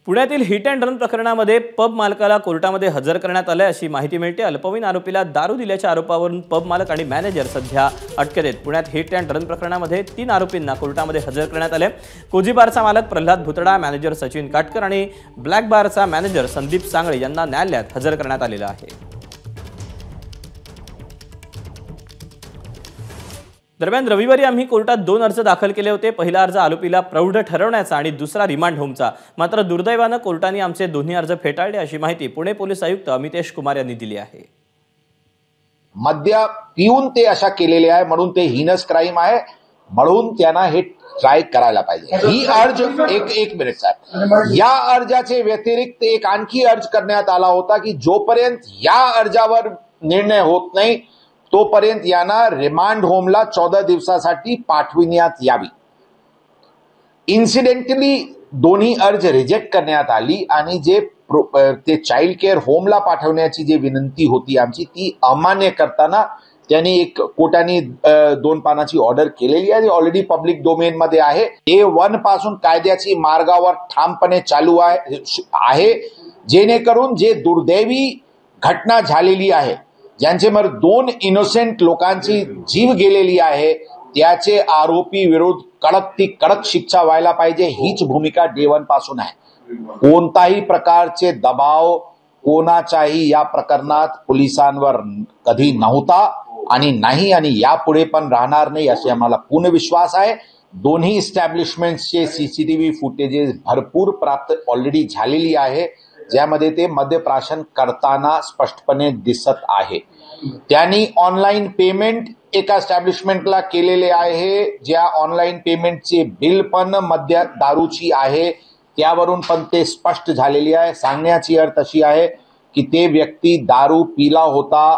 पुण्यातील hit and run प्रकरणामध्ये pub मालकाला कोर्टामध्ये हजर करण्यात आले अशी माहिती मिळते। अल्पवयीन आरोपीला दारू दिल्याच्या आरोपावरून पब मालक आणि मॅनेजर सध्या अटकेत आहेत। पुण्यात हिट अँड रन प्रकरणामध्ये 3 आरोपींना कोर्टामध्ये हजर करण्यात आले। कोजी बारचा मालक प्रल्हाद भुतडा, मॅनेजर सचिन काटकर आणि ब्लॅक बारचा मॅनेजर संदीप सांगळे यांना न्यायालयात हजर करण्यात आलेलं आहे। दरम्यान रविवारी आम्ही कोर्टात 2 अर्ज दाखल केले होते। पहिला अर्ज आरोपीला प्रौढ ठरवण्याचा आणि दुसरा रिमांड होमचा। मात्र दुर्दैवाने कोर्टाने आमचे दोन्ही अर्ज फेटाळले अशी माहिती पुणे पोलीस आयुक्त अमितेश कुमार यांनी दिली आहे। मद्य पिऊन ते अशा केलेले आहे म्हणून ते हिनस क्राइम आहे, म्हणून त्यांना हे ट्राय करायला पाहिजे। ही अर्ज एक मिनिट साहेब, या अर्जाचे व्यतिरिक्त एक आणखी अर्ज करण्यात आला होता की जोपर्यंत या अर्जावर निर्णय होत नाही तोपर्यंत यांना रिमांड होमला 14 दिवसासाठी पाठविण्यात यावी। इन्सिडेंटली दोन्ही अर्ज रिजेक्ट करण्यात आली आणि ते चाइल्ड केअर होमला पाठवण्याची जी विनंती होती आमची ती अमान्य करताना त्यांनी एक कोर्टाने 2 पानाची ऑर्डर केलेली आहे, ऑलरेडी पब्लिक डोमेन मध्ये आहे। A1 पासून कायद्याची मार्गावर ठामपणे चालू आहे जेणेकरून जे दुर्दैवी घटना झालेली आहे, ज्यांच्यावर 2 इनोसेंट लोकांची जीव गेलेली आहे, त्याचे आरोपी विरुद्ध कडक शिक्षा व्हायला पाहिजे। हीच भूमिका D1 पासून आहे। कोणताही प्रकारचे दबाव कोणाचाही या प्रकरणात पोलिसांवर कधी नव्हता आणि नाही आणि यापुढे पण राहणार नाही असे आम्हाला पूर्ण विश्वास आहे। दोन्ही इस्टॅब्लिशमेंट्सचे सीसीटीव्ही फुटेजेस भरपूर प्राप्त ऑलरेडी झालेली आहे, ज्यामध्ये ते मद्यप्राशन करताना स्पष्टपणे दिसत आहे। त्यांनी ऑनलाईन पेमेंट एका एस्टॅब्लिशमेंटला केलेले आहे, ज्या ऑनलाईन पेमेंटचे बिल पण मद्य दारूची आहे, त्यावरून पण ते स्पष्ट झालेली आहे। सांगण्याची अर्थ अशी आहे की ते व्यक्ती दारू पिला होता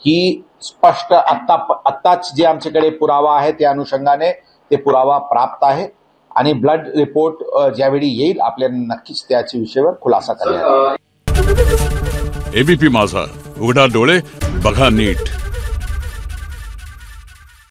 ही स्पष्ट आत्ताच जे आमच्याकडे पुरावा आहे त्या अनुषंगाने ते पुरावा प्राप्त आहे आणि ब्लड रिपोर्ट ज्यावेळी येईल आपल्याला नक्कीच त्याच्या विषयावर खुलासा करण्यात येईल। एबीपी माझा, उघडा डोळे बघा नीट।